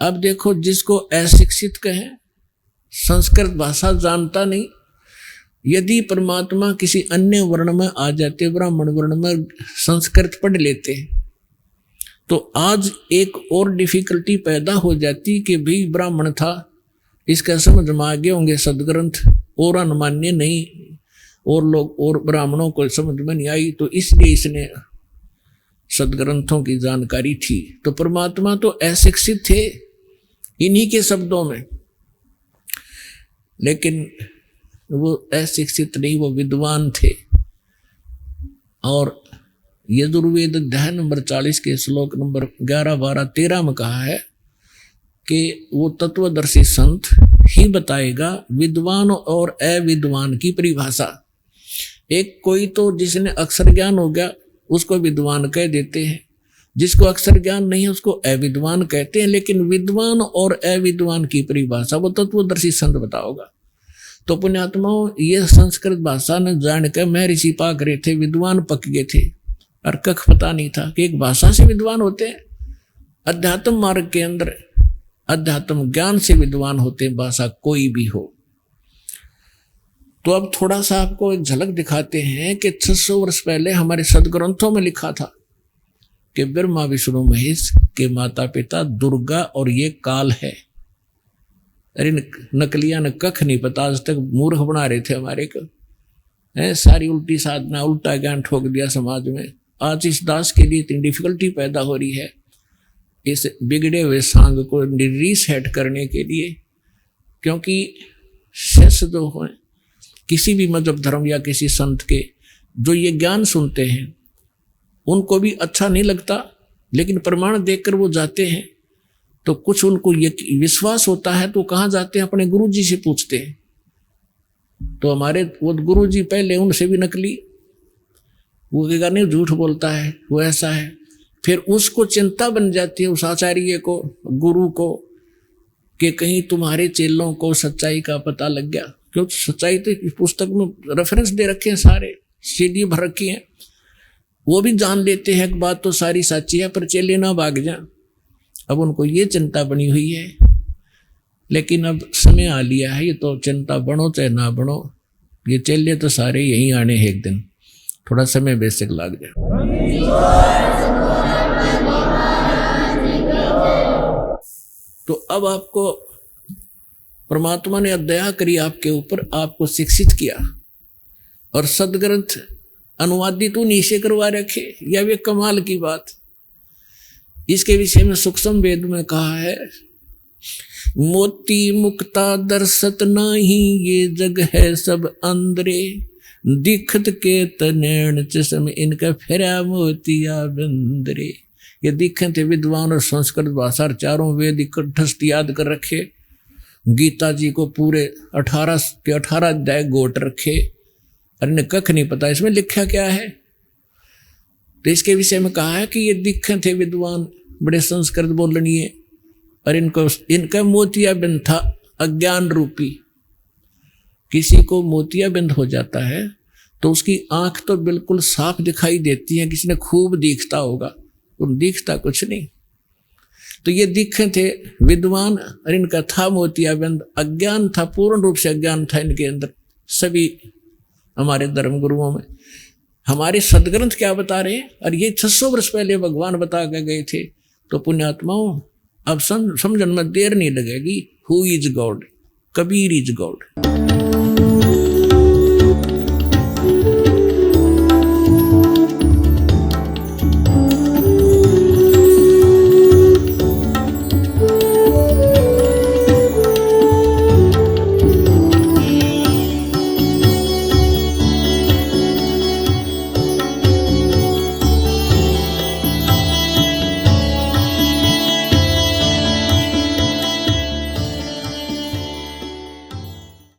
अब देखो, जिसको अशिक्षित कहे, संस्कृत भाषा जानता नहीं, यदि परमात्मा किसी अन्य वर्ण में आ जाते, ब्राह्मण वर्ण में संस्कृत पढ़ लेते, तो आज एक और डिफिकल्टी पैदा हो जाती कि भाई ब्राह्मण था, इसका समझ में आ गए होंगे सदग्रंथ, और अनमान्य नहीं, और लोग और ब्राह्मणों को समझ में नहीं आई, तो इसलिए इसने सदग्रंथों की जानकारी थी। तो परमात्मा तो अशिक्षित थे इन्हीं के शब्दों में, लेकिन वो अशिक्षित नहीं, वो विद्वान थे। और यजुर्वेद अध्याय नंबर 40 के श्लोक नंबर 11, 12, 13 में कहा है कि वो तत्वदर्शी संत ही बताएगा विद्वान और अविद्वान की परिभाषा। एक कोई तो जिसने अक्षर ज्ञान हो गया उसको विद्वान कह देते हैं, जिसको अक्षर ज्ञान नहीं है उसको अविद्वान कहते हैं, लेकिन विद्वान और अविद्वान की परिभाषा वो तत्वदर्शी संत बताओगा। तो पुण्यात्माओं, ये संस्कृत भाषा ने जान कर महर्षि पाक रहे थे, विद्वान पक गए थे, और कख पता नहीं था कि एक भाषा से विद्वान होते हैं। अध्यात्म मार्ग के अंदर अध्यात्म ज्ञान से विद्वान होते हैं, भाषा कोई भी हो। तो अब थोड़ा सा आपको एक झलक दिखाते हैं कि 600 वर्ष पहले हमारे सदग्रंथों में लिखा था कि ब्रह्मा विष्णु महेश के माता पिता दुर्गा और ये काल है। अरे नकलियां ने कख नहीं पता, आज तक मूर्ख बना रहे थे हमारे को, है सारी उल्टी साधना, उल्टा ज्ञान ठोक दिया समाज में। आज इस दास के लिए इतनी डिफिकल्टी पैदा हो रही है इस बिगड़े हुए सांग को रीसेट करने के लिए, क्योंकि शिष्य जो हो किसी भी मजहब धर्म या किसी संत के, जो ये ज्ञान सुनते हैं उनको भी अच्छा नहीं लगता, लेकिन प्रमाण देखकर वो जाते हैं, तो कुछ उनको ये विश्वास होता है तो कहाँ जाते हैं, अपने गुरु जी से पूछते हैं। तो हमारे वो गुरु जी पहले उनसे भी नकली, वो कहेगा नहीं झूठ बोलता है, वो ऐसा है। फिर उसको चिंता बन जाती है उस आचार्य को, गुरु को, कि कहीं तुम्हारे चेलों को सच्चाई का पता लग गया, क्योंकि सच्चाई तो इस पुस्तक में रेफरेंस दे रखे हैं, सारे सीडी भर रखी हैं, वो भी जान लेते हैं एक बात तो सारी सच्ची है, पर चेले ना भाग जाए। अब उनको ये चिंता बनी हुई है, लेकिन अब समय आ लिया है, ये तो चिंता बनो चाहे ना बनो, ये चेले तो सारे यहीं आने हैं एक दिन, थोड़ा समय बेशक लग जाए। तो अब आपको परमात्मा ने दया करी आपके ऊपर, आपको शिक्षित किया और सदग्रंथ अनुवादित उन्हीं से करवा रखे, यह वे कमाल की बात। इसके विषय में सूक्ष्म वेद में कहा है, मोती मुक्ता दर्शत नहीं, ये जग है सब अंदरे, दिखत के तनैण चश्म इनका फेरा मोतिया बंदरे। ये दिखे थे विद्वान और संस्कृत भाषा, चारों वेद इकट्ठस्त याद कर रखे, गीता जी को पूरे 18 के 18 अध्याय गोट रखे, और इन्हें कख नहीं पता इसमें लिखा क्या है। तो इसके विषय में कहा है कि ये दिखे थे विद्वान, बड़े संस्कृत बोलनीय, और इनका मोतियाबिंद था अज्ञान रूपी। किसी को मोतियाबिंद हो जाता है तो उसकी आंख तो बिल्कुल साफ दिखाई देती है, किसी ने खूब दिखता होगा, और दिखता कुछ नहीं। तो ये दिखे थे विद्वान, और इनका था मोतियाबिंद, अज्ञान था, पूर्ण रूप से अज्ञान था इनके अंदर। सभी हमारे धर्म गुरुओं में हमारे सदग्रंथ क्या बता रहे हैं, और ये 600 वर्ष पहले भगवान बता के गए थे। तो पुण्यात्माओं, अब समझने में देर नहीं लगेगी, who is God, Kabir is God.